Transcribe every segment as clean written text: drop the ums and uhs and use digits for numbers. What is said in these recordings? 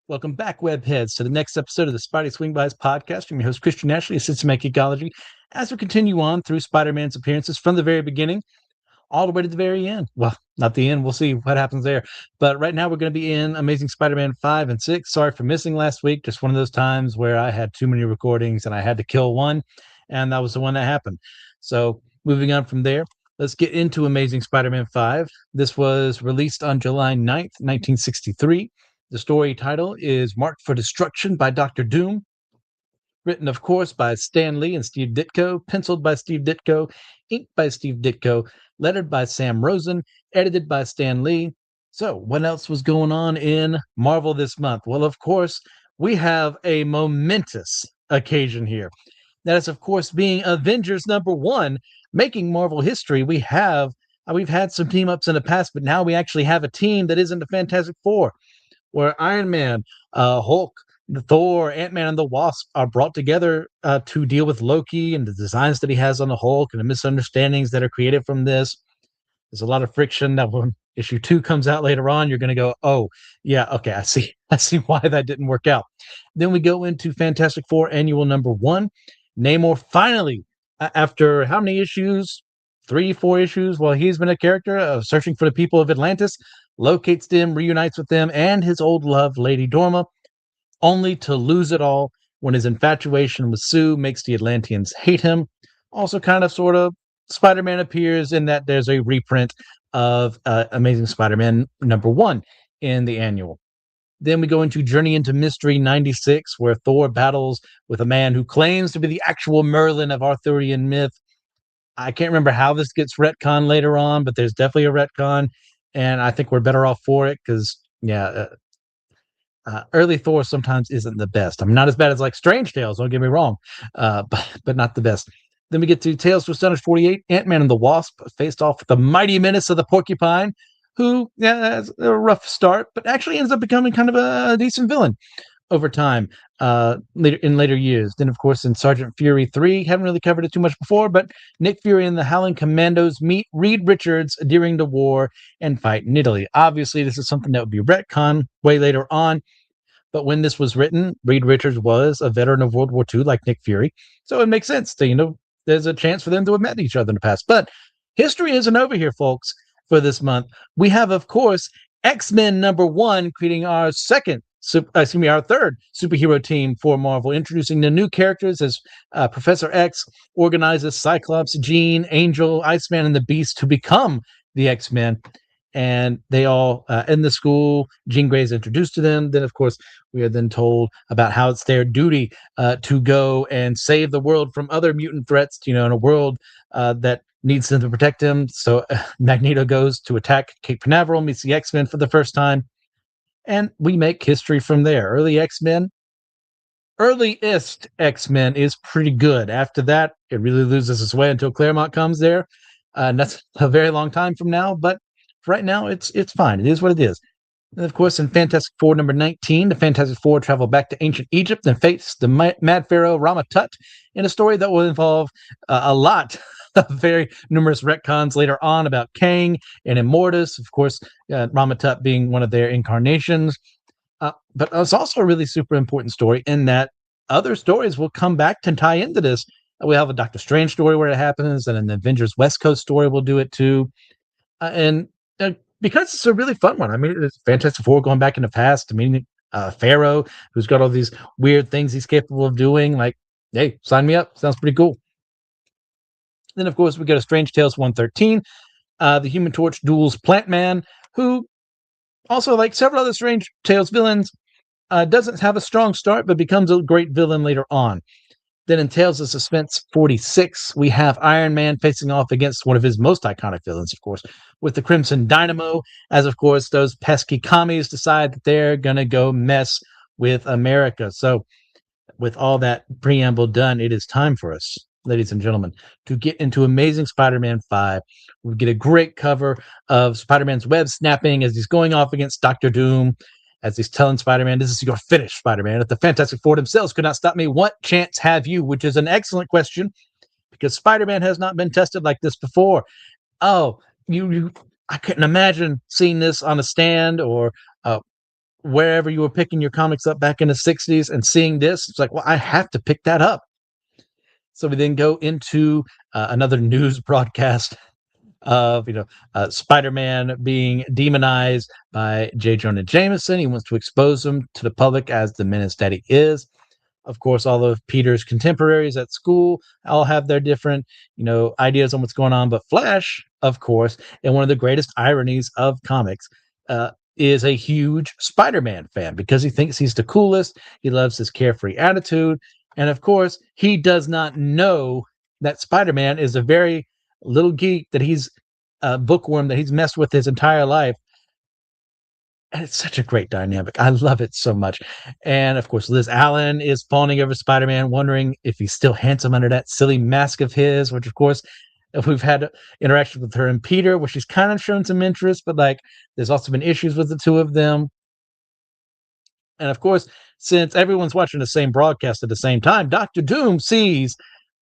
Welcome back, webheads, to the next episode of the Spidey Swing-Bys podcast. I'm your host, Christian Ashley, assistant at Geekology, as we continue on through Spider-Man's appearances from the very beginning all the way to the very end. Well, not the end. We'll see what happens there. But right now, we're going to be in Amazing Spider-Man 5 and 6. Sorry for missing last week. Just one of those times where I had too many recordings and I had to kill one, and that was the one that happened. So moving on from there, let's get into Amazing Spider-Man 5. This was released on July 9th, 1963. The story title is Marked for Destruction by Dr. Doom. Written, of course, by Stan Lee and Steve Ditko, penciled by Steve Ditko, inked by Steve Ditko, lettered by Sam Rosen, edited by Stan Lee. So, what else was going on in Marvel this month? Well, of course, we have a momentous occasion here. That is, of course, being Avengers #1, making Marvel history. We've had some team ups in the past, but now we actually have a team that isn't the Fantastic Four, where Iron Man, Hulk, the Thor, Ant-Man, and the Wasp are brought together to deal with Loki and the designs that he has on the Hulk and the misunderstandings that are created from this. There's a lot of friction that when issue 2 comes out later on, you're going to go, oh, yeah, okay, I see. I see why that didn't work out. Then we go into Fantastic Four Annual #1. Namor finally, after how many issues? 3, 4 issues, while he's been a character searching for the people of Atlantis, locates them, reunites with them and his old love, Lady Dorma, only to lose it all when his infatuation with Sue makes the Atlanteans hate him. Also, kind of, sort of, Spider-Man appears in that there's a reprint of Amazing Spider-Man #1 in the annual. Then we go into Journey into Mystery 96, where Thor battles with a man who claims to be the actual Merlin of Arthurian myth. I can't remember how this gets retconned later on, but there's definitely a retcon, and I think we're better off for it because, yeah, early Thor sometimes isn't the best. I mean, not as bad as like Strange Tales, don't get me wrong, but not the best. Then we get to Tales to Astonish 48. Ant-Man and the Wasp faced off with the mighty menace of the Porcupine, who, yeah, has a rough start, but actually ends up becoming kind of a decent villain over time, later years. Then, of course, in Sergeant Fury 3, haven't really covered it too much before, but Nick Fury and the Howling Commandos meet Reed Richards during the war and fight in Italy. Obviously, this is something that would be retcon way later on, but when this was written, Reed Richards was a veteran of World War II, like Nick Fury, so it makes sense to, there's a chance for them to have met each other in the past. But history isn't over here, folks, for this month. We have, of course, X-Men #1, creating our our third superhero team for Marvel, introducing the new characters as Professor X organizes Cyclops, Jean, Angel, Iceman, and the Beast to become the X-Men. And they all in the school. Jean Grey is introduced to them. Then, of course, we are then told about how it's their duty to go and save the world from other mutant threats, in a world that needs them to protect him. So Magneto goes to attack Cape Canaveral, meets the X-Men for the first time, and we make history from there. Earliest X-Men is pretty good. After that, it really loses its way until Claremont comes there. And that's a very long time from now, but right now it's fine. It is what it is. And of course, in Fantastic Four #19, the Fantastic Four travel back to ancient Egypt and face the Mad Pharaoh Rama-Tut in a story that will involve a lot of very numerous retcons later on about Kang and Immortus. Of course, Rama-Tut being one of their incarnations. But it's also a really super important story in that other stories will come back to tie into this. We have a Doctor Strange story where it happens, and an Avengers West Coast story will do it too. And because it's a really fun one. I mean, it's Fantastic Four going back in the past. I mean, Pharaoh, who's got all these weird things he's capable of doing. Like, hey, sign me up. Sounds pretty cool. Then, of course, we go to Strange Tales 113. The Human Torch duels Plant Man, who also, like several other Strange Tales villains, doesn't have a strong start, but becomes a great villain later on. Then in Tales of Suspense 46, we have Iron Man facing off against one of his most iconic villains, of course, with the Crimson Dynamo, as, of course, those pesky commies decide that they're going to go mess with America. So with all that preamble done, it is time for us, ladies and gentlemen, to get into Amazing Spider-Man 5. We get a great cover of Spider-Man's web snapping as he's going off against Dr. Doom, as he's telling Spider-Man, this is your finish, Spider-Man. If the Fantastic Four themselves could not stop me, what chance have you? Which is an excellent question, because Spider-Man has not been tested like this before. Oh, I couldn't imagine seeing this on a stand or wherever you were picking your comics up back in the 60s and seeing this, it's like, well, I have to pick that up. So we then go into another news broadcast of Spider-Man being demonized by J. Jonah Jameson. He wants to expose him to the public as the menace that he is. Of course, all of Peter's contemporaries at school all have their different, ideas on what's going on. But Flash, of course, and one of the greatest ironies of comics, is a huge Spider-Man fan because he thinks he's the coolest. He loves his carefree attitude. And of course, he does not know that Spider-Man is a very little geek, that he's a bookworm that he's messed with his entire life. And it's such a great dynamic. I love it so much. And of course, Liz Allen is fawning over Spider-Man, wondering if he's still handsome under that silly mask of his, which of course, we've had interactions with her and Peter, where she's kind of shown some interest, but like there's also been issues with the two of them. And of course, since everyone's watching the same broadcast at the same time, Dr. Doom sees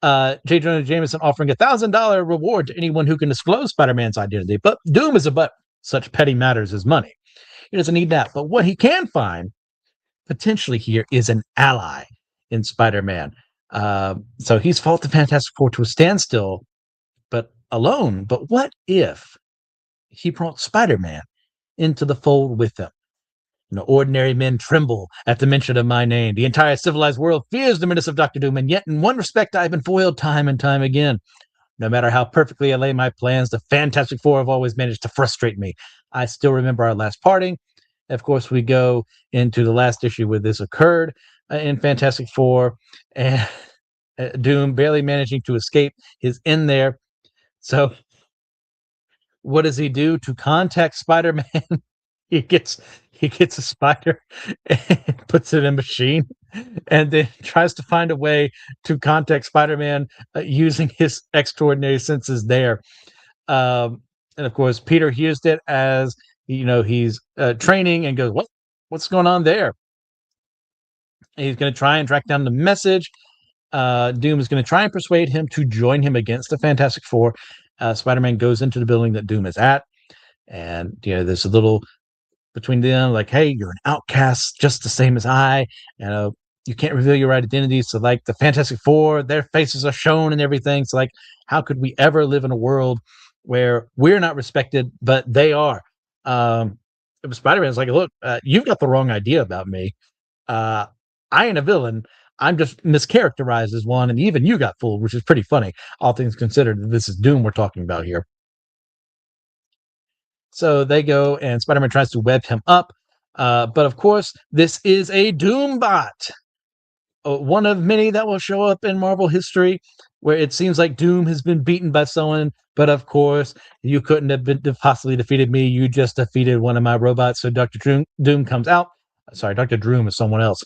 J. Jonah Jameson offering $1,000 reward to anyone who can disclose Spider-Man's identity. But Doom is above such petty matters as money. He doesn't need that. But what he can find potentially here is an ally in Spider-Man. So he's fought the Fantastic Four to a standstill, but alone. But what if he brought Spider-Man into the fold with him? Ordinary men tremble at the mention of my name. The entire civilized world fears the menace of Dr. Doom, and yet in one respect I've been foiled time and time again. No matter how perfectly I lay my plans, the Fantastic Four have always managed to frustrate me. I still remember our last parting. Of course, we go into the last issue where this occurred in Fantastic Four, and Doom barely managing to escape is in there. So what does he do to contact Spider-Man? he gets a spider and puts it in a machine, and then tries to find a way to contact Spider-Man using his extraordinary senses there. And of course, Peter hears it as he's training and goes, what's going on there? And he's going to try and track down the message. Doom is going to try and persuade him to join him against the Fantastic Four. Spider-Man goes into the building that Doom is at, and there's a little between them, like, hey, you're an outcast just the same as I, you can't reveal your right identity. So like the Fantastic Four, their faces are shown and everything. So like, how could we ever live in a world where we're not respected, but they are? Spider-Man's like, look, you've got the wrong idea about me. I ain't a villain. I'm just mischaracterized as one, and even you got fooled, which is pretty funny, all things considered. This is Doom we're talking about here. So they go, and Spider-Man tries to web him up. But of course, this is a Doom bot. One of many that will show up in Marvel history, where it seems like Doom has been beaten by someone. But of course, you couldn't have possibly defeated me. You just defeated one of my robots. So Dr. Doom comes out. Sorry, Dr. Doom is someone else.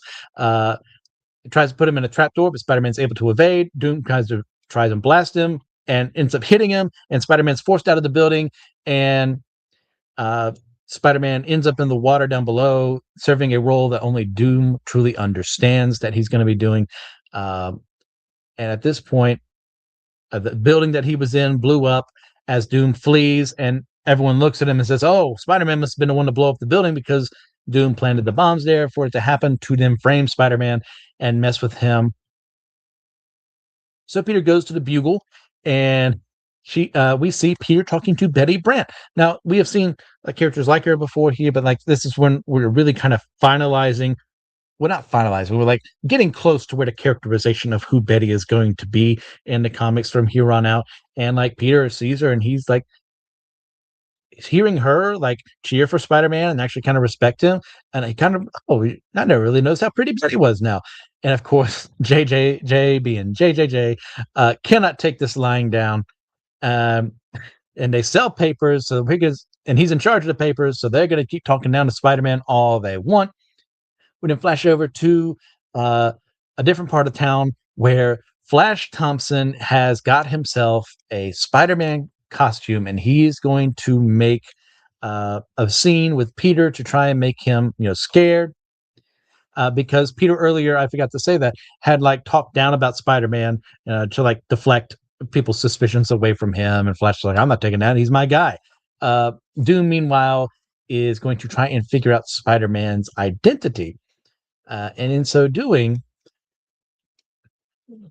Tries to put him in a trapdoor, but Spider-Man's able to evade. Doom tries and blast him and ends up hitting him. And Spider-Man's forced out of the building. And Spider-Man ends up in the water down below, serving a role that only Doom truly understands that he's going to be doing. And at this point, the building that he was in blew up as Doom flees, and everyone looks at him and says, oh, Spider-Man must have been the one to blow up the building because Doom planted the bombs there for it to happen, to then frame Spider-Man and mess with him. So Peter goes to the Bugle, and we see Peter talking to Betty Brant. Now, we have seen characters like her before here, but this is when we're really kind of finalizing. Well, not finalizing. We're getting close to where the characterization of who Betty is going to be in the comics from here on out. And Peter sees her, and he's hearing her cheer for Spider-Man and actually kind of respect him. And he kind of, I never really noticed how pretty Betty was now. And of course, JJ being JJJ, cannot take this lying down. And they sell papers, so and he's in charge of the papers, so they're going to keep talking down to Spider-Man all they want. We then flash over to a different part of town where Flash Thompson has got himself a Spider-Man costume, and he's going to make a scene with Peter to try and make him, scared. Because Peter earlier, I forgot to say that, had talked down about Spider-Man to deflect people's suspicions away from him, and Flash is like, I'm not taking that, he's my guy. Doom, meanwhile, is going to try and figure out Spider-Man's identity. And in so doing,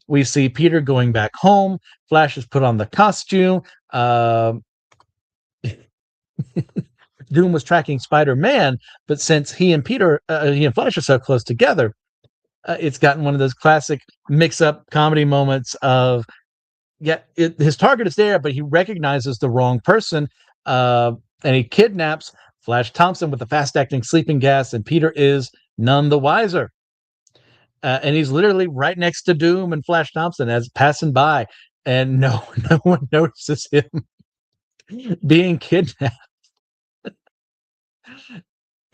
we see Peter going back home. Flash has put on the costume. Doom was tracking Spider-Man, but since he and Flash are so close together, it's gotten one of those classic mix-up comedy moments of, his target is there, but he recognizes the wrong person, and he kidnaps Flash Thompson with the fast-acting sleeping gas, and Peter is none the wiser. And he's literally right next to Doom and Flash Thompson as passing by, and no one notices him being kidnapped.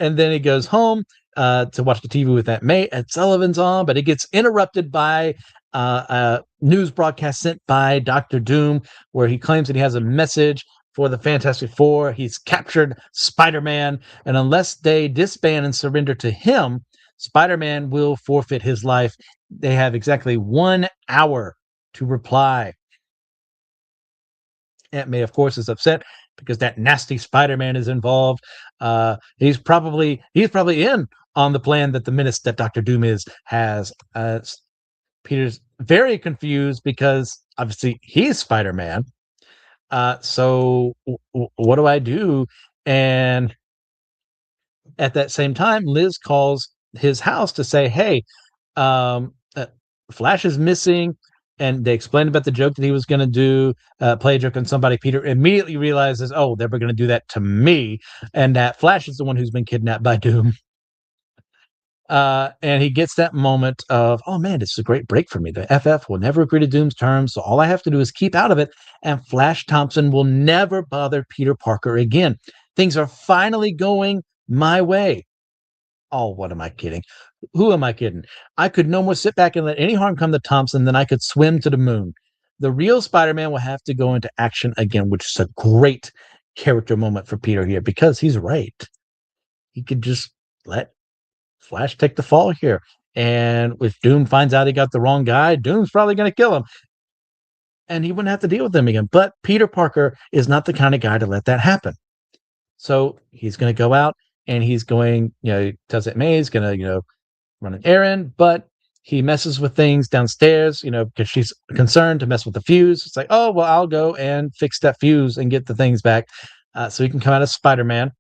And then he goes home to watch the TV with that mate. Ed Sullivan's on, but it gets interrupted by a news broadcast sent by Dr. Doom, where he claims that he has a message for the Fantastic Four. He's captured Spider-Man, and unless they disband and surrender to him, Spider-Man will forfeit his life. They have exactly 1 hour to reply. Aunt May, of course, is upset because that nasty Spider-Man is involved. He's probably in on the plan that the Menace that Dr. Doom has. Peter's very confused because obviously he's Spider-Man. So what do I do? And at that same time, Liz calls his house to say, "Hey, Flash is missing." And they explained about the joke that he was going to do, play a joke on somebody. Peter immediately realizes, oh, they were going to do that to me, and that Flash is the one who's been kidnapped by Doom. And he gets that moment of, oh man, this is a great break for me. The FF will never agree to Doom's terms, so all I have to do is keep out of it, and Flash Thompson will never bother Peter Parker again. Things are finally going my way. Oh, what am I kidding? Who am I kidding? I could no more sit back and let any harm come to Thompson than I could swim to the moon. The real Spider-Man will have to go into action again, which is a great character moment for Peter here, because he's right. He could just let Flash take the fall here. And if Doom finds out he got the wrong guy, Doom's probably going to kill him. And he wouldn't have to deal with him again. But Peter Parker is not the kind of guy to let that happen. So he's going to go out, and he's going, tells Aunt May he's going to, run an errand, but he messes with things downstairs, because she's concerned to mess with the fuse. It's like, oh, well, I'll go and fix that fuse and get the things back so he can come out as Spider-Man.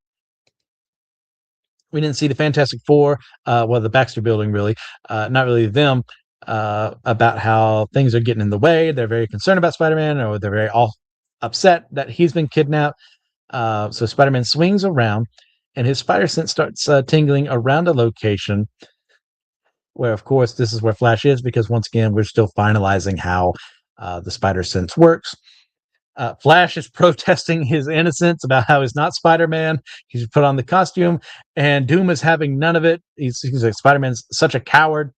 We didn't see the Fantastic Four, the Baxter Building, really, not really them, about how things are getting in the way. They're very concerned about Spider-Man, or they're very upset that he's been kidnapped. So Spider-Man swings around, and his spider sense starts tingling around a location where, of course, this is where Flash is, because once again, we're still finalizing how the spider sense works. Flash is protesting his innocence about how he's not Spider-Man. He's put on the costume, and Doom is having none of it. He's like, Spider-Man's such a coward.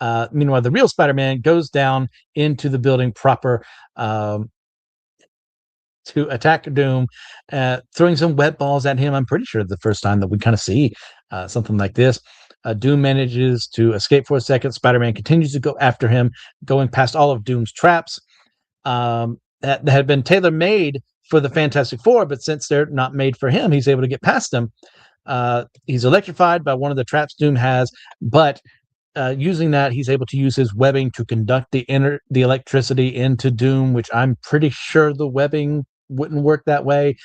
Meanwhile, the real Spider-Man goes down into the building proper to attack Doom, throwing some wet balls at him. I'm pretty sure the first time that we kind of see something like this. Doom manages to escape for a second. Spider-Man continues to go after him, going past all of Doom's traps that had been tailor-made for the Fantastic Four, but since they're not made for him, he's able to get past them. He's electrified by one of the traps Doom has, but using that, he's able to use his webbing to conduct the electricity into Doom, which I'm pretty sure the webbing wouldn't work that way.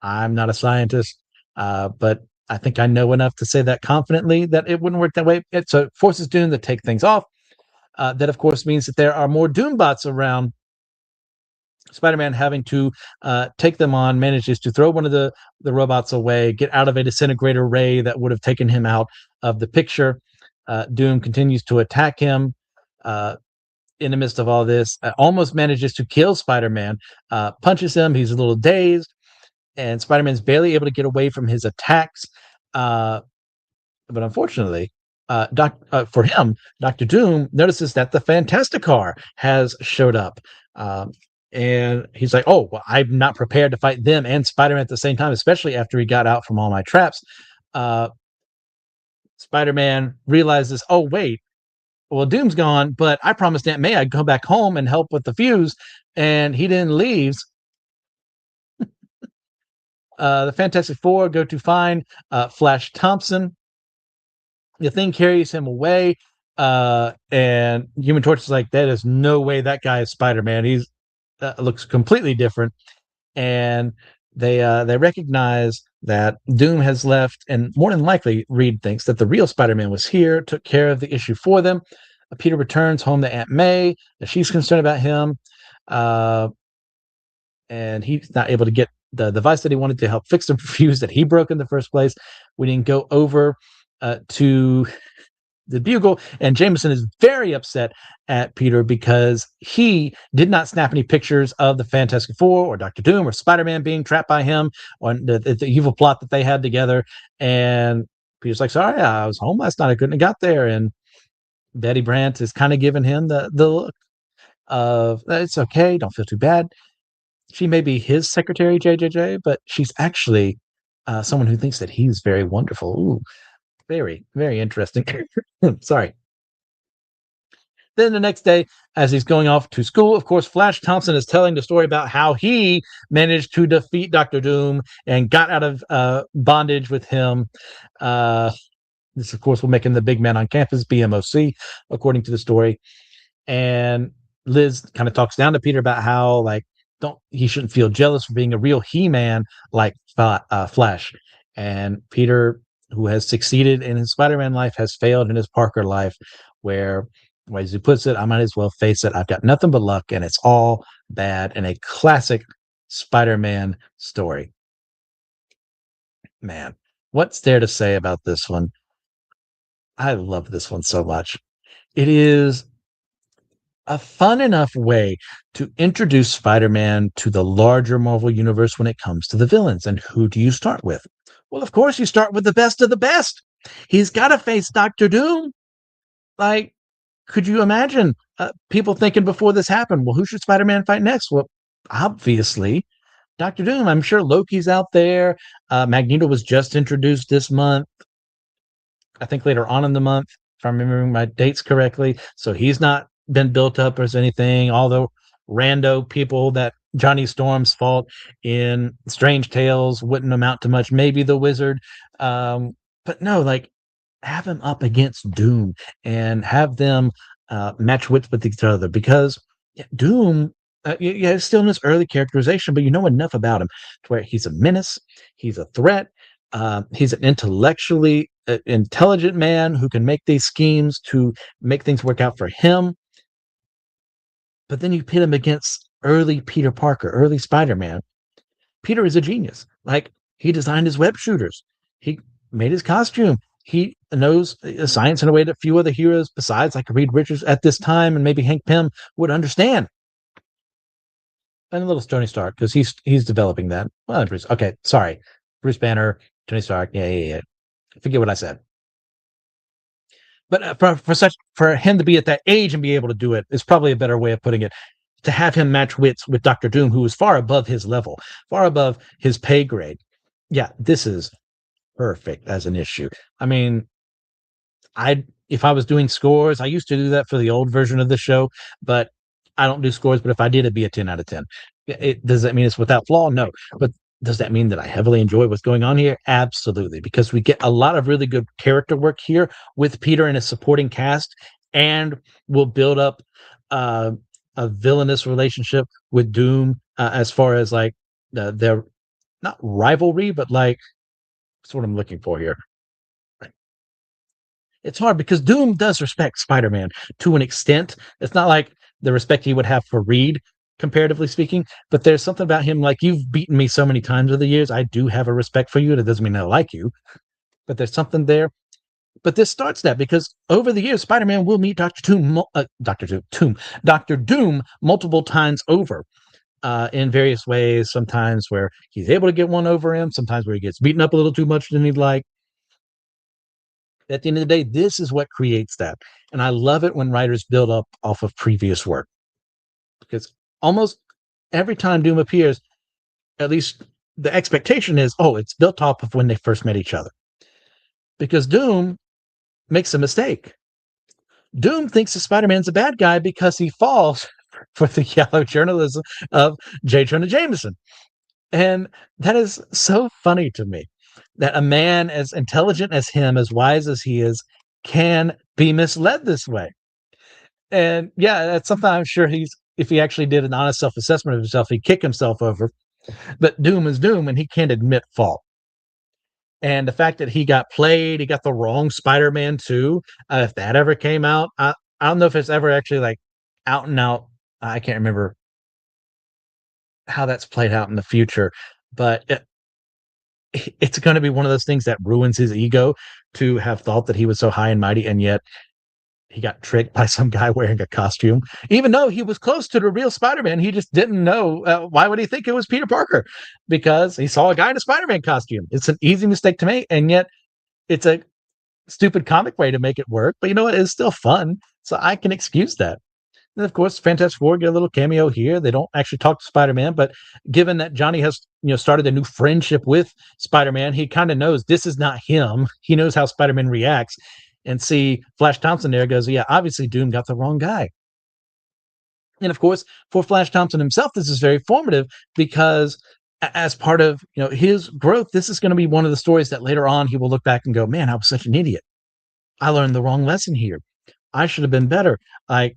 I'm not a scientist, but I think I know enough to say that confidently that it wouldn't work that way. So it forces Doom to take things off. That, of course, means that there are more Doombots around. Spider-Man, having to take them on, manages to throw one of the robots away, get out of a disintegrator ray that would have taken him out of the picture. Doom continues to attack him in the midst of all this, almost manages to kill Spider-Man, punches him. He's a little dazed, and Spider-Man's barely able to get away from his attacks. But unfortunately, for him, Dr. Doom notices that the Fantastic Car has showed up. And he's like, oh, well, I'm not prepared to fight them and Spider-Man at the same time, especially after he got out from all my traps. Spider-Man realizes, oh, wait, well, Doom's gone, but I promised Aunt May I'd go back home and help with the fuse, and he then leaves. The Fantastic Four go to find Flash Thompson. The Thing carries him away, and Human Torch is like, "That is no way that guy is Spider-Man. He's looks completely different." And they recognize that Doom has left, and more than likely, Reed thinks that the real Spider-Man was here, took care of the issue for them. Peter returns home to Aunt May. She's concerned about him, uh, and he's not able to get the device that he wanted to help fix the fuse that he broke in the first place. We didn't go over to the Bugle, and Jameson is very upset at Peter because he did not snap any pictures of the Fantastic Four or Doctor Doom or Spider-Man being trapped by him on the evil plot that they had together. And Peter's like, "Sorry, I was home last night. I couldn't have got there." And Betty Brant is kind of giving him the look of, "It's okay, don't feel too bad." She may be his secretary, JJJ, but she's actually someone who thinks that he's very wonderful. Ooh, very, very interesting. Sorry. Then the next day, as he's going off to school, of course, Flash Thompson is telling the story about how he managed to defeat Doctor Doom and got out of bondage with him. This, of course, will make him the big man on campus, BMOC, according to the story. And Liz kind of talks down to Peter about how, like, he shouldn't feel jealous for being a real He-Man like Flash. And Peter, who has succeeded in his Spider-Man life, has failed in his Parker life, where, as he puts it, I might as well face it. I've got nothing but luck, and it's all bad. In a classic Spider-Man story. Man, what's there to say about this one? I love this one so much. It is a fun enough way to introduce Spider-Man to the larger Marvel universe when it comes to the villains. And who do you start with? Well, of course, you start with the best of the best. He's got to face Doctor Doom. Like, could you imagine people thinking before this happened, well, who should Spider-Man fight next? Well, obviously, Doctor Doom. I'm sure Loki's out there. Magneto was just introduced this month. I think later on in the month, if I'm remembering my dates correctly. So he's not been built up as anything. All the rando people that Johnny Storm's fault in Strange Tales wouldn't amount to much. Maybe the Wizard. But no, like, have him up against Doom and have them match wits with each other, because Doom, yeah, still in his early characterization, but you know enough about him to where he's a menace, he's a threat, he's an intellectually intelligent man who can make these schemes to make things work out for him. But then you pit him against early Peter Parker, early Spider-Man. Peter is a genius. Like, he designed his web shooters. He made his costume. He knows science in a way that few other heroes besides, like, Reed Richards at this time and maybe Hank Pym would understand. And a little Tony Stark, because he's developing that. Well, Bruce. Okay, sorry. Bruce Banner, Tony Stark. Yeah. Forget what I said. But for him to be at that age and be able to do it is probably a better way of putting it. To have him match wits with Doctor Doom, who is far above his level, far above his pay grade. Yeah, this is perfect as an issue. I mean, if I was doing scores, I used to do that for the old version of the show, but I don't do scores. But if I did, it'd be a 10 out of 10. Does that mean it's without flaw? No. But does that mean that I heavily enjoy what's going on here? Absolutely, because we get a lot of really good character work here with Peter and his supporting cast, and we'll build up a villainous relationship with Doom, as far as, like, their not rivalry, but, like, that's what I'm looking for here. It's hard because Doom does respect Spider-Man to an extent. It's not like the respect he would have for Reed, comparatively speaking, but there's something about him, like, you've beaten me so many times over the years. I do have a respect for you. That doesn't mean I like you, but there's something there. But this starts that, because over the years, Spider-Man will meet Doctor Doom multiple times over, in various ways. Sometimes where he's able to get one over him, sometimes where he gets beaten up a little too much than he'd like. At the end of the day, this is what creates that. And I love it when writers build up off of previous work, because almost every time Doom appears, at least the expectation is, oh, it's built off of when they first met each other. Because Doom makes a mistake. Doom thinks that Spider-Man's a bad guy because he falls for the yellow journalism of J. Jonah Jameson. And that is so funny to me that a man as intelligent as him, as wise as he is, can be misled this way. And yeah, that's something I'm sure if he actually did an honest self assessment of himself, he'd kick himself over. But doom is doom, and he can't admit fault. And the fact that he got the wrong Spider-Man too. If that ever came out, I don't know if it's ever actually like out and out. I can't remember how that's played out in the future, but it's going to be one of those things that ruins his ego to have thought that he was so high and mighty, and yet he got tricked by some guy wearing a costume. Even though he was close to the real Spider-Man, he just didn't know. Why would he think it was Peter Parker? Because he saw a guy in a Spider-Man costume. It's an easy mistake to make, and yet it's a stupid comic way to make it work. But you know what? It's still fun, so I can excuse that. And of course, Fantastic Four get a little cameo here. They don't actually talk to Spider-Man, but given that Johnny has started a new friendship with Spider-Man, he kind of knows this is not him. He knows how Spider-Man reacts. And see Flash Thompson there goes, yeah, obviously Doom got the wrong guy. And of course, for Flash Thompson himself, this is very formative because as part of his growth, this is going to be one of the stories that later on he will look back and go, man, I was such an idiot. I learned the wrong lesson here. I should have been better. Like,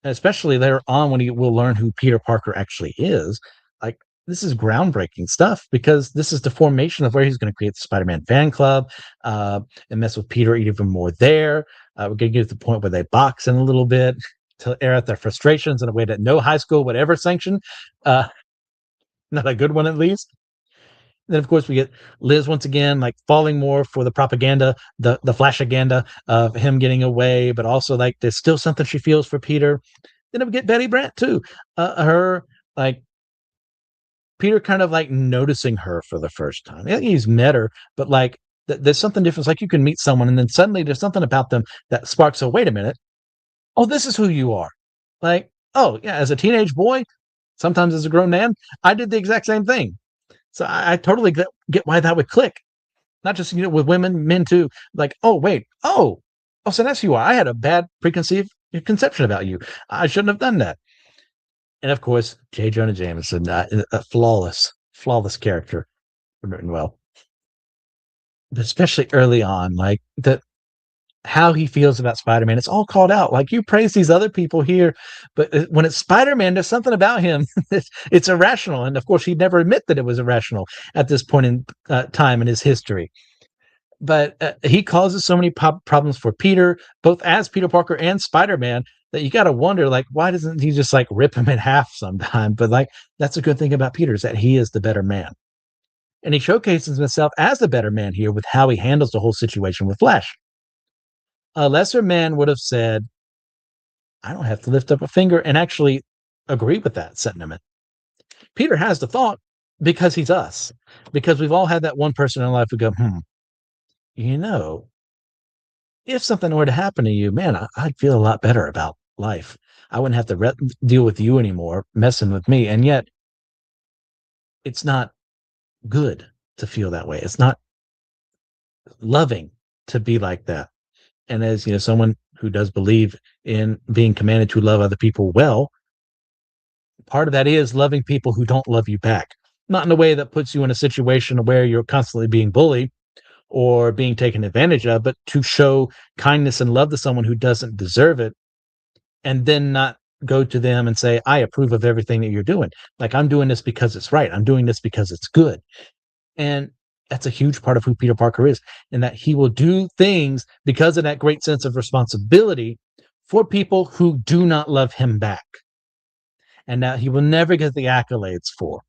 especially later on when he will learn who Peter Parker actually is. Like, this is groundbreaking stuff because this is the formation of where he's going to create the Spider-Man fan club and mess with Peter even more there. We're going to get to the point where they box in a little bit to air out their frustrations in a way that no high school would ever sanction. Uh, Not a good one, at least. Then, of course, we get Liz once again, like falling more for the propaganda, the flashaganda of him getting away, but also like there's still something she feels for Peter. Then we get Betty Brant too. Her like Peter kind of like noticing her for the first time. Yeah, he's met her, but like there's something different. It's like you can meet someone and then suddenly there's something about them that sparks. Oh, wait a minute. Oh, this is who you are. Like, oh yeah, as a teenage boy, sometimes as a grown man, I did the exact same thing. So I totally get why that would click. Not just with women, men too. Like, oh wait, so that's who you are. I had a bad preconceived conception about you. I shouldn't have done that. And of course, J. Jonah Jameson, a flawless character, written well, but especially early on, like how he feels about Spider-Man. It's all called out. Like you praise these other people here, but when it's Spider-Man, there's something about him. It's irrational. And of course, he'd never admit that it was irrational at this point in time in his history. But he causes so many problems for Peter, both as Peter Parker and Spider-Man, that you got to wonder, like, why doesn't he just like rip him in half sometime? But like, that's a good thing about Peter is that he is the better man. And he showcases himself as the better man here with how he handles the whole situation with Flash. A lesser man would have said, I don't have to lift up a finger and actually agree with that sentiment. Peter has the thought because he's us, because we've all had that one person in life who go, you know, if something were to happen to you, man, I'd feel a lot better about life. I wouldn't have to deal with you anymore, messing with me. And yet, it's not good to feel that way. It's not loving to be like that. And as someone who does believe in being commanded to love other people well, part of that is loving people who don't love you back. Not in a way that puts you in a situation where you're constantly being bullied or being taken advantage of, but to show kindness and love to someone who doesn't deserve it, and then not go to them and say, I approve of everything that you're doing. Like, I'm doing this because it's right. I'm doing this because it's good. And that's a huge part of who Peter Parker is, and that he will do things because of that great sense of responsibility for people who do not love him back. And that he will never get the accolades for.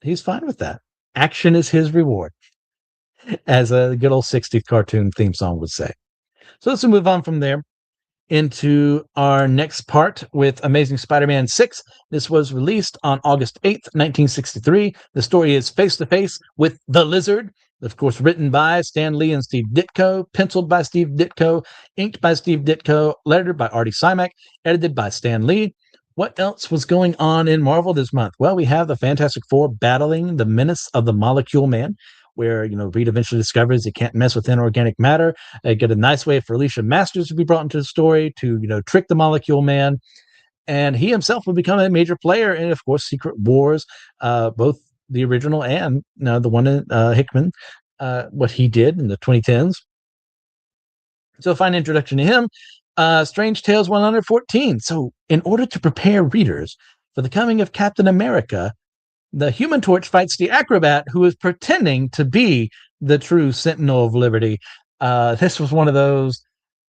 He's fine with that. Action is his reward, as a good old 60s cartoon theme song would say. So let's move on from there into our next part with Amazing Spider-Man 6. This was released on August 8th, 1963. The story is Face to Face with the Lizard. Of course, written by Stan Lee and Steve Ditko, penciled by Steve Ditko, inked by Steve Ditko, lettered by Artie Simek, edited by Stan Lee. What else was going on in Marvel this month? Well, we have the Fantastic Four battling the menace of the Molecule Man, where Reed eventually discovers he can't mess with inorganic matter. Get a nice way for Alicia Masters to be brought into the story to trick the Molecule Man. and he himself would become a major player in, of course, Secret Wars, both the original and the one in Hickman, what he did in the 2010s. So a fine introduction to him. Strange Tales 114. So in order to prepare readers for the coming of Captain America, the Human Torch fights the acrobat who is pretending to be the true Sentinel of Liberty. This was one of those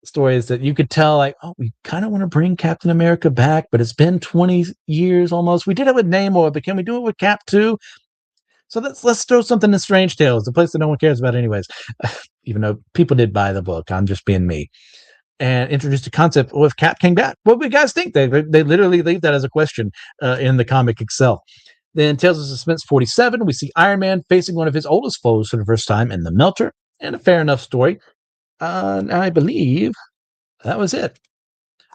stories that you could tell, like, oh, we kind of want to bring Captain America back, but it's been 20 years almost. We did it with Namor, but can we do it with Cap too? So let's throw something in Strange Tales, the place that no one cares about anyways. Even though people did buy the book, I'm just being me. And introduced the concept, well, if Cap came back, what would you guys think? They literally leave that as a question in the comic itself. Then Tales of Suspense 47, we see Iron Man facing one of his oldest foes for the first time in the Melter, and a fair enough story. I believe that was it.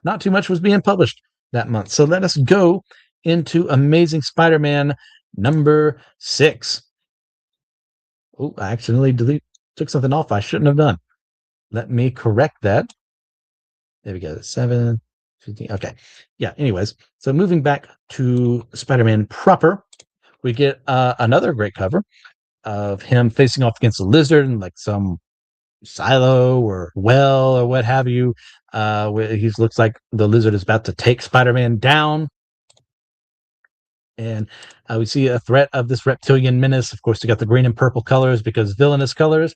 Not too much was being published that month. So let us go into Amazing Spider-Man number 6. Oh, I accidentally took something off I shouldn't have done. Let me correct that. There we go. 7, 15. Okay. Yeah. Anyways, so moving back to Spider-Man proper, we get another great cover of him facing off against a lizard in like some silo or well or what have you. He looks like the lizard is about to take Spider-Man down. And we see a threat of this reptilian menace. Of course, you got the green and purple colors because villainous colors.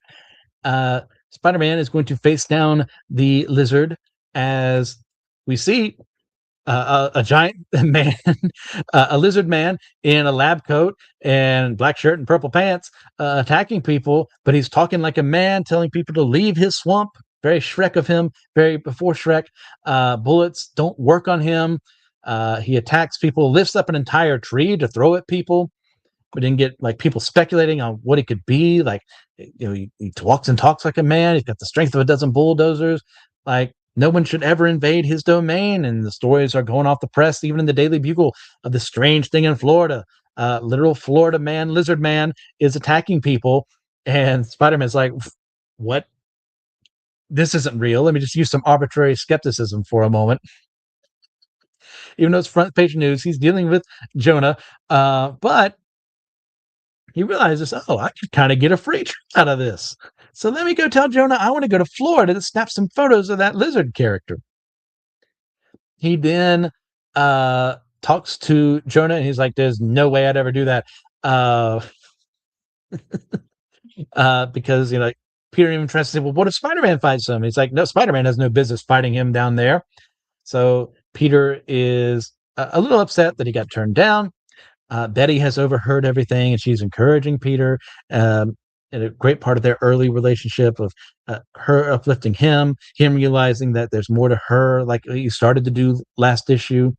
Spider-Man is going to face down the lizard as we see a giant man, a lizard man in a lab coat and black shirt and purple pants attacking people, but he's talking like a man, telling people to leave his swamp. Very Shrek of him, very before Shrek. Bullets don't work on him. He attacks people, lifts up an entire tree to throw at people, but didn't get like people speculating on what he could be. Like, he walks and talks like a man. He's got the strength of a dozen bulldozers. Like, no one should ever invade his domain. And the stories are going off the press, even in the Daily Bugle, of the strange thing in Florida. Literal Florida man, lizard man, is attacking people. And Spider-Man's like, what? This isn't real. Let me just use some arbitrary skepticism for a moment. Even though it's front page news, he's dealing with Jonah. But he realizes, oh, I could kind of get a free trip out of this. So let me go tell Jonah I want to go to Florida to snap some photos of that lizard character. He then talks to Jonah, and he's like, there's no way I'd ever do that. Because, Peter even tries to say, well, what if Spider-Man fights him? He's like, no, Spider-Man has no business fighting him down there. So Peter is a little upset that he got turned down. Betty has overheard everything, and she's encouraging Peter. And a great part of their early relationship of her uplifting him realizing that there's more to her, like he started to do last issue,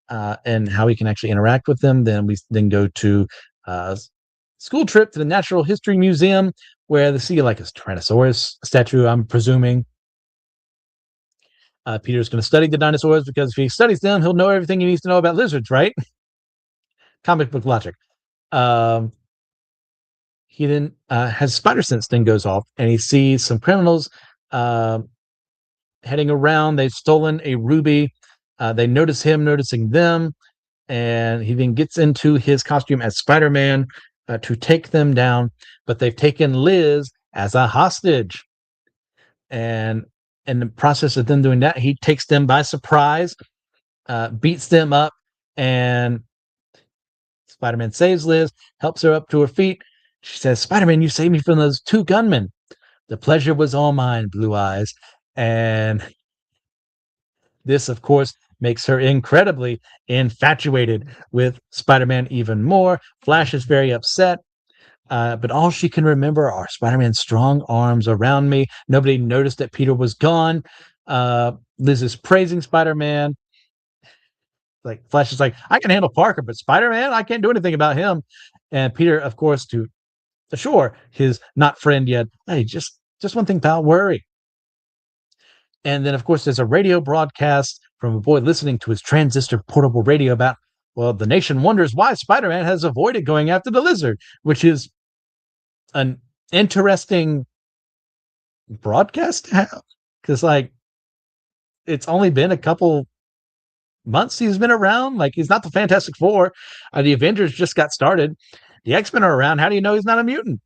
and how he can actually interact with them. Then we go to school trip to the Natural History Museum, where they see like a Tyrannosaurus statue, I'm presuming. Peter's going to study the dinosaurs because if he studies them, he'll know everything he needs to know about lizards, right? Comic book logic. He then has spider sense thing goes off, and he sees some criminals heading around. They've stolen a ruby. They notice him noticing them, and he then gets into his costume as Spider-Man to take them down. But they've taken Liz as a hostage, and in the process of them doing that, he takes them by surprise, beats them up, and Spider-Man saves Liz, helps her up to her feet. She says, Spider-Man, you saved me from those 2 gunmen. The pleasure was all mine, Blue Eyes. And this, of course, makes her incredibly infatuated with Spider-Man even more. Flash is very upset. But all she can remember are Spider-Man's strong arms around me. Nobody noticed that Peter was gone. Liz is praising Spider-Man. Like, Flash is like, I can handle Parker, but Spider-Man, I can't do anything about him. And Peter, of course, to assure his not friend yet, hey, just one thing, pal, worry. And then, of course, there's a radio broadcast from a boy listening to his transistor portable radio about, well, the nation wonders why Spider-Man has avoided going after the lizard, which is an interesting broadcast to have, because, like, it's only been a couple months he's been around. Like, he's not the Fantastic Four. The Avengers just got started. The X-Men are around. How do you know he's not a mutant?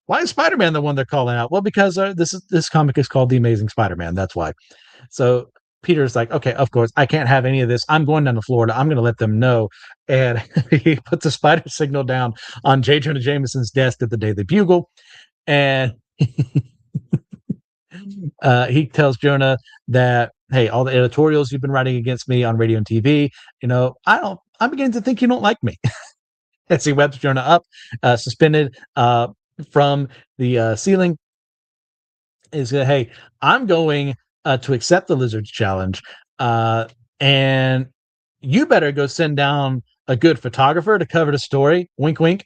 Why is Spider-Man the one they're calling out? Well, because this comic is called The Amazing Spider-Man. That's why. So Peter's like, okay, of course, I can't have any of this. I'm going down to Florida. I'm going to let them know. And he puts a spider signal down on J. Jonah Jameson's desk at the Daily Bugle. And he tells Jonah that, hey, all the editorials you've been writing against me on radio and TV, I'm beginning to think you don't like me. As he webs Jonah up, suspended from the ceiling, is hey, I'm going to accept the Lizard's challenge, and you better go send down a good photographer to cover the story. Wink, wink.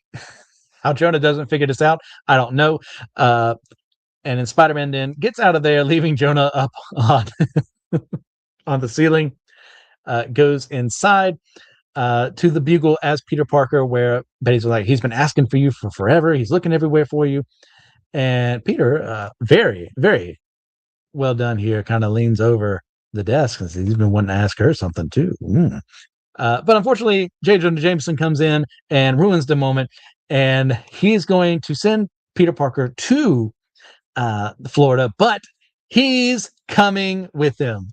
How Jonah doesn't figure this out, I don't know. And then Spider-Man then gets out of there, leaving Jonah up on the ceiling, goes inside to the Bugle as Peter Parker, where Betty's like, he's been asking for you for forever. He's looking everywhere for you. And Peter, very, very well done here, kind of leans over the desk and says he's been wanting to ask her something too. But unfortunately, J. Jonah Jameson comes in and ruins the moment. And he's going to send Peter Parker to Florida, but he's coming with him.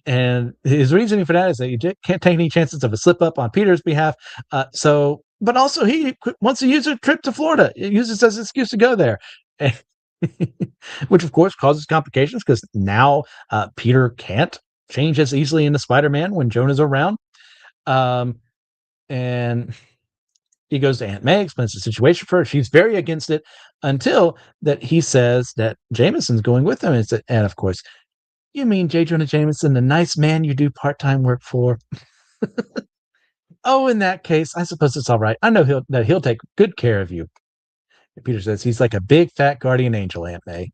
And his reasoning for that is that you can't take any chances of a slip up on Peter's behalf. But also he wants to use a trip to Florida. He uses as an excuse to go there, which of course causes complications because now Peter can't change as easily into Spider-Man when Jonah's around. And he goes to Aunt May, explains the situation for her. She's very against it until that he says that Jameson's going with him. And of course, you mean J. Jonah Jameson, the nice man you do part-time work for? Oh, in that case, I suppose it's all right. I know he'll take good care of you. And Peter says he's like a big fat guardian angel, Aunt May.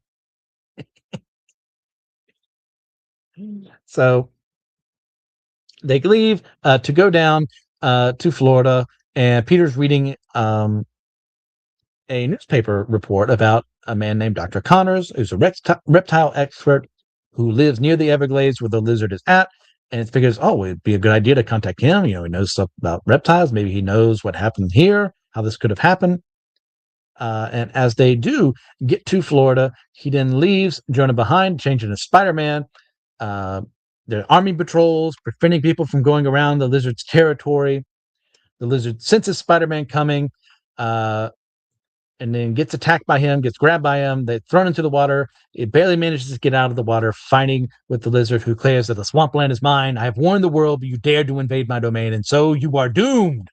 So they leave to go down to Florida, and Peter's reading a newspaper report about a man named Dr. Connors, who's a reptile expert who lives near the Everglades where the lizard is at. And it figures, it'd be a good idea to contact him. He knows stuff about reptiles. Maybe he knows what happened here, how this could have happened. And as they do get to Florida, he then leaves Jonah behind, changing to Spider-Man. There are army patrols preventing people from going around the lizard's territory. The lizard senses Spider-Man coming, and then gets attacked by him, gets grabbed by him. They're thrown into the water. It barely manages to get out of the water, fighting with the lizard, who declares that the swampland is mine. I have warned the world, but you dare to invade my domain, and so you are doomed.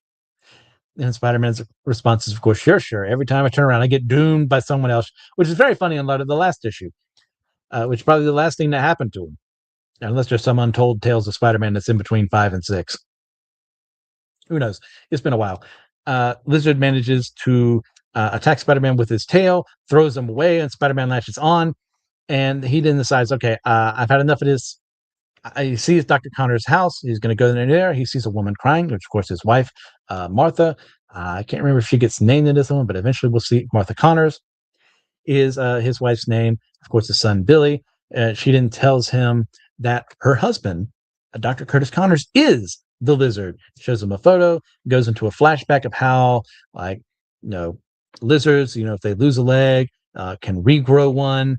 And Spider-Man's response is, of course, sure. Every time I turn around, I get doomed by someone else, which is very funny in light of the last issue, which is probably the last thing that happened to him, unless there's some untold tales of Spider-Man that's in between 5 and 6. Who knows? It's been a while. Lizard manages to attack Spider-Man with his tail, throws him away, and Spider-Man latches on. And he then decides, okay, I've had enough of this. He sees Dr. Connor's house. He's going to go in there. He sees a woman crying, which, of course, his wife, Martha. I can't remember if she gets named in this one, but eventually we'll see Martha Connors is his wife's name. Of course, his son, Billy. She then tells him that her husband, Dr. Curtis Connors, is the lizard. Shows him a photo, goes into a flashback of how, lizards, if they lose a leg, can regrow one,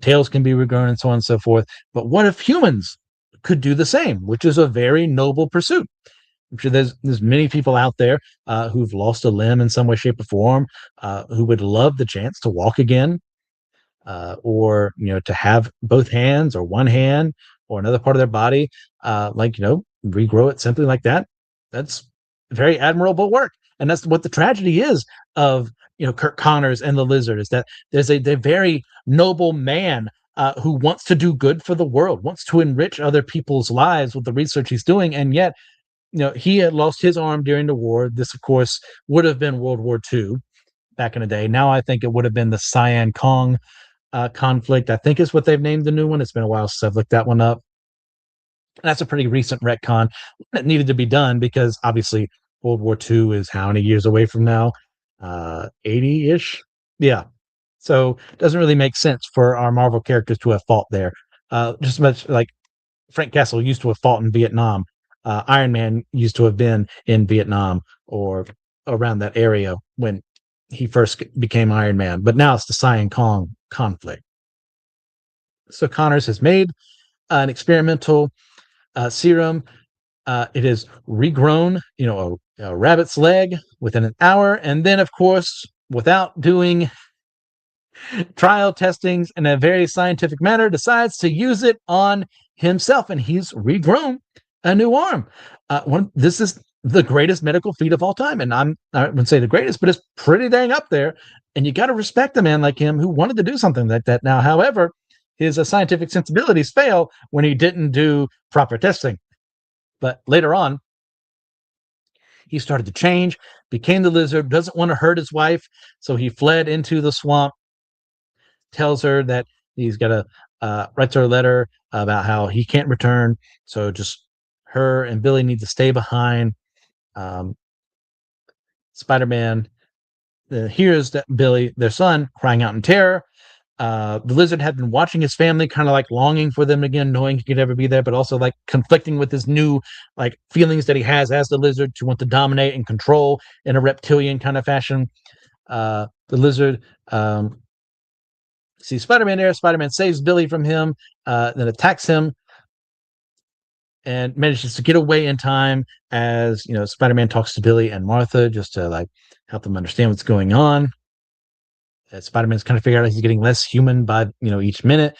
tails can be regrown and so on and so forth. But what if humans could do the same, which is a very noble pursuit? I'm sure there's many people out there who've lost a limb in some way, shape, or form, who would love the chance to walk again, or to have both hands or one hand or another part of their body, regrow it simply like that. That's very admirable work. And that's what the tragedy is of Kirk Connors and the lizard, is that there's a very noble man who wants to do good for the world, wants to enrich other people's lives with the research he's doing, and yet he had lost his arm during the war. This, of course, would have been World War II back in the day. Now I think it would have been the Cyan Kong conflict, I think is what they've named the new one. It's been a while since I've looked that one up. That's a pretty recent retcon that needed to be done because obviously World War II is how many years away from now? 80-ish? Yeah. So it doesn't really make sense for our Marvel characters to have fought there. Just as much like Frank Castle used to have fought in Vietnam. Iron Man used to have been in Vietnam or around that area when he first became Iron Man. But now it's the Cyan Kong conflict. So Connors has made an experimental serum. It is regrown, a rabbit's leg within an hour. And then, of course, without doing trial testings in a very scientific manner, decides to use it on himself, and he's regrown a new arm. This is the greatest medical feat of all time, and I wouldn't say the greatest, but it's pretty dang up there. And you got to respect a man like him who wanted to do something like that. Now, however, his scientific sensibilities fail when he didn't do proper testing. But later on, he started to change, became the Lizard, doesn't want to hurt his wife, so he fled into the swamp, tells her that he's got to write her a letter about how he can't return. So just her and Billy need to stay behind. Spider-Man hears that Billy, their son, crying out in terror. The Lizard had been watching his family, kind of like longing for them again, knowing he could never be there, but also like conflicting with his new like feelings that he has as the Lizard to want to dominate and control in a reptilian kind of fashion. The Lizard sees Spider-Man there. Spider-Man saves Billy from him, then attacks him, and manages to get away in time as Spider-Man talks to Billy and Martha just to like help them understand what's going on. Spider-Man's kind of figured out he's getting less human by each minute.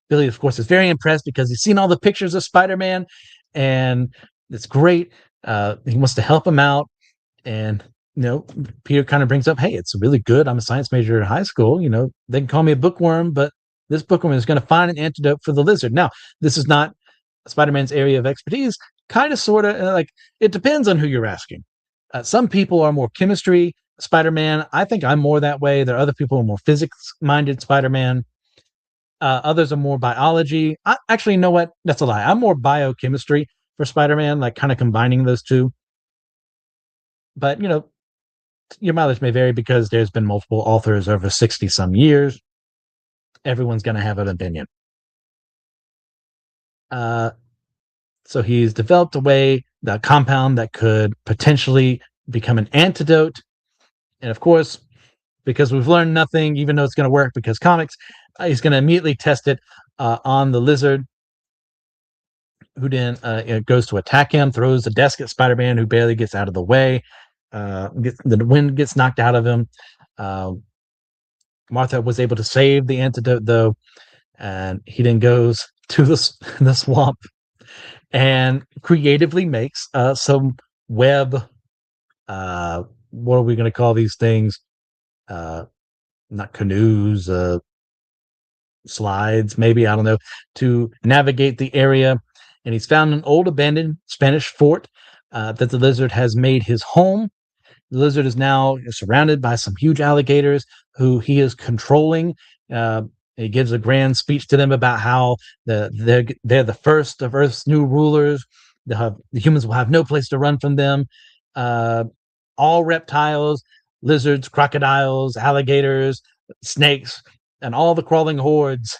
Billy, of course, is very impressed because he's seen all the pictures of Spider-Man, and it's great. He wants to help him out, and Peter kind of brings up, hey, it's really good. I'm a science major in high school. They can call me a bookworm, but this bookworm is going to find an antidote for the Lizard. Now, this is not Spider-Man's area of expertise. Kind of, sort of, like it depends on who you're asking. Some people are more chemistry Spider-Man. I think I'm more that way. There are other people who are more physics-minded Spider-Man. Others are more biology. Actually, you know what? That's a lie. I'm more biochemistry for Spider-Man, like kind of combining those two. But, your mileage may vary because there's been multiple authors over 60-some years. Everyone's going to have an opinion. So he's developed the compound that could potentially become an antidote. And of course, because we've learned nothing, even though it's going to work because comics, he's going to immediately test it on the Lizard, who then goes to attack him, throws the desk at Spider-Man, who barely gets out of the way. The wind gets knocked out of him. Martha was able to save the antidote, though, and he then goes to the swamp and creatively makes some web. What are we going to call these things? Not canoes, slides, maybe, I don't know, to navigate the area. And he's found an old abandoned Spanish fort that the Lizard has made his home. The Lizard is now surrounded by some huge alligators who he is controlling. He gives a grand speech to them about how they're the first of Earth's new rulers. The humans will have no place to run from them. All reptiles, lizards, crocodiles, alligators, snakes, and all the crawling hordes,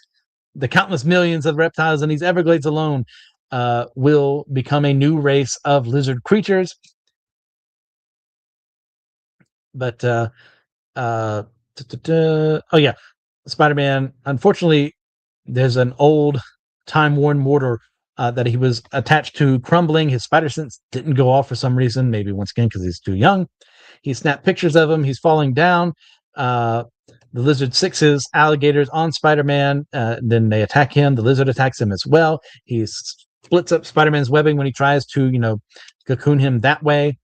the countless millions of reptiles in these Everglades alone, will become a new race of lizard creatures. But oh yeah, Spider-Man, unfortunately, there's an old time-worn mortar that he was attached to crumbling. His spider sense didn't go off for some reason, maybe once again because he's too young. He snapped pictures of him. He's falling down. The Lizard sixes alligators on Spider-Man. Then they attack him. The Lizard attacks him as well. He splits up Spider-Man's webbing when he tries to, cocoon him that way.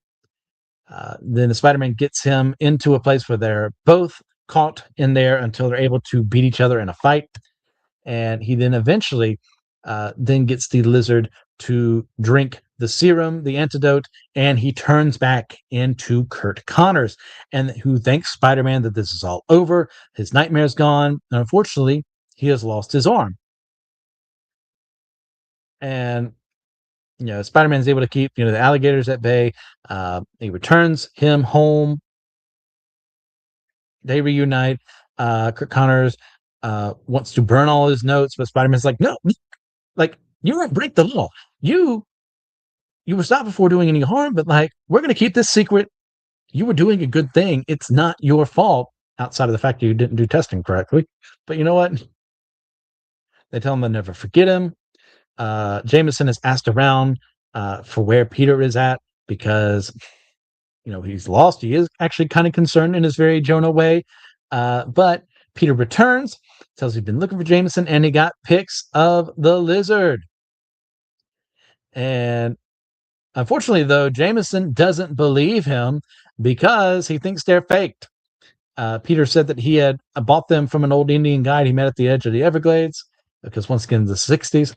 Then the Spider-Man gets him into a place where they're both caught in there until they're able to beat each other in a fight. And he then eventually then gets the Lizard to drink the serum, the antidote, and he turns back into Curt Connors, and who thanks Spider-Man that this is all over. His nightmare's gone. And unfortunately, he has lost his arm. And Spider-Man's able to keep the alligators at bay. He returns him home. They reunite. Kirk Connors wants to burn all his notes, but Spider-Man's like, no, like you don't break the law. You were stopped before doing any harm, but like we're going to keep this secret. You were doing a good thing. It's not your fault, outside of the fact that you didn't do testing correctly. But you know what? They tell him they'll never forget him. Jameson is asked around for where Peter is at because he's lost. He is actually kind of concerned in his very Jonah way. But Peter returns, tells he's been looking for Jameson, and he got pics of the lizard. And unfortunately, though, Jameson doesn't believe him because he thinks they're faked. Peter said that he had bought them from an old Indian guide he met at the edge of the Everglades, because once again, the 60s.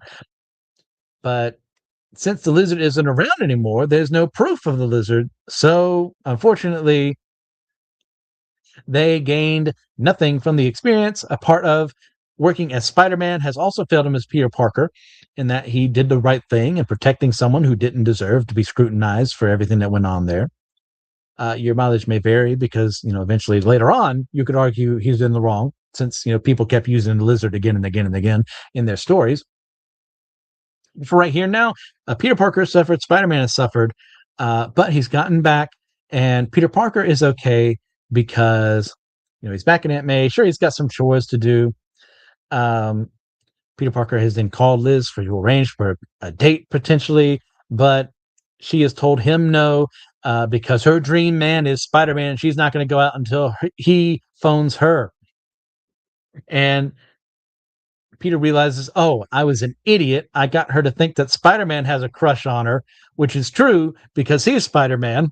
But since the lizard isn't around anymore, there's no proof of the lizard. So, unfortunately, they gained nothing from the experience. A part of working as Spider-Man has also failed him as Peter Parker, in that he did the right thing in protecting someone who didn't deserve to be scrutinized for everything that went on there. Your mileage may vary because, eventually later on, you could argue he's in the wrong, since, people kept using the lizard again and again and again in their stories. For right here now, Peter Parker suffered, Spider-Man has suffered, but he's gotten back, and Peter Parker is okay because, he's back in Aunt May. Sure, he's got some chores to do. Peter Parker has then called Liz to arrange for a date potentially, but she has told him no, because her dream man is Spider-Man. She's not going to go out until he phones her. And Peter realizes, oh, I was an idiot. I got her to think that Spider-Man has a crush on her, which is true because he's Spider-Man.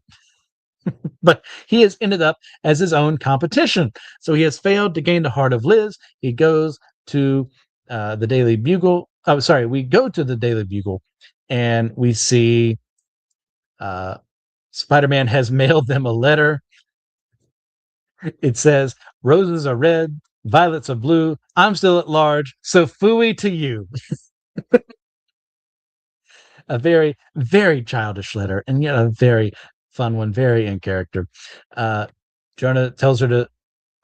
But he has ended up as his own competition. So he has failed to gain the heart of Liz. He goes to the Daily Bugle. Oh, sorry. We go to the Daily Bugle and we see Spider-Man has mailed them a letter. It says, roses are red, violets are blue. I'm still at large, so phooey to you. A very, very childish letter, and yet a very fun one, very in character. Jonah tells her to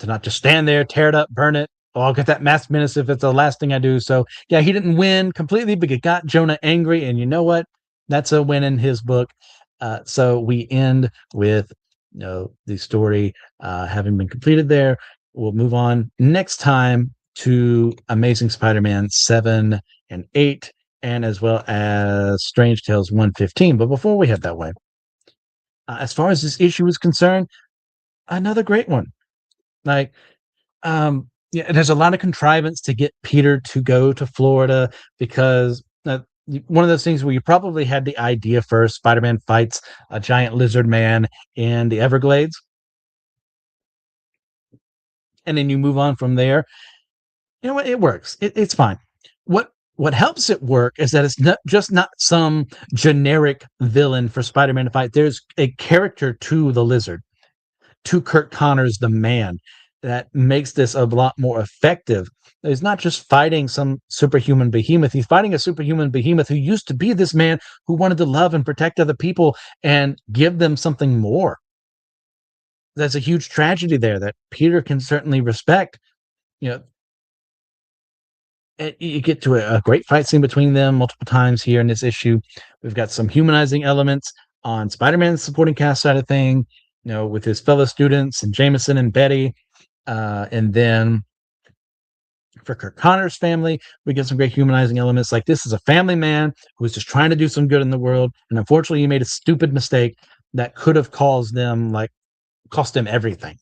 not just stand there, tear it up, burn it. Oh, I'll get that masked menace if it's the last thing I do. So yeah, he didn't win completely, but it got Jonah angry, and you know what? That's a win in his book. So we end with the story having been completed there. We'll move on next time to Amazing Spider-Man 7 and 8, and as well as Strange Tales 115. But before we head that way, as far as this issue is concerned, another great one. Like, there's a lot of contrivance to get Peter to go to Florida, because one of those things where you probably had the idea first, Spider-Man fights a giant lizard man in the Everglades, and then you move on from there. You know what? It works. It's fine. What helps it work is that it's not some generic villain for Spider-Man to fight. There's a character to the lizard, to Kirk Connors, the man, that makes this a lot more effective. He's not just fighting some superhuman behemoth. He's fighting a superhuman behemoth who used to be this man who wanted to love and protect other people and give them something more. That's a huge tragedy there that Peter can certainly respect. You get to a great fight scene between them multiple times here in this issue. We've got some humanizing elements on Spider-Man's supporting cast side of thing, with his fellow students and Jameson and Betty. And then for Kirk Connors' family, we get some great humanizing elements. Like, this is a family man who was just trying to do some good in the world, and unfortunately he made a stupid mistake that could have cost them everything.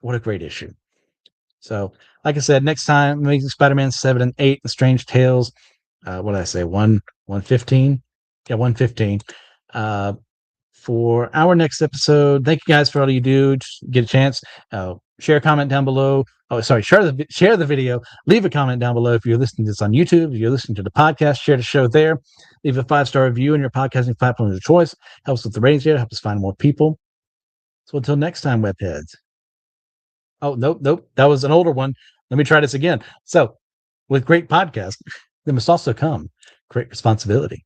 What a great issue. So, like I said, next time, Amazing Spider-Man 7 and 8, The Strange Tales. What did I say? 115? Yeah, 115. For our next episode, thank you guys for all you do. Just get a chance. Share a comment down below. Oh, sorry. Share the video. Leave a comment down below if you're listening to this on YouTube. If you're listening to the podcast, share the show there. Leave a 5-star review on your podcasting platform of your choice. Helps with the ratings here. Helps us find more people. So until next time, webheads. Oh, nope. That was an older one. Let me try this again. So, with great podcasts, there must also come great responsibility.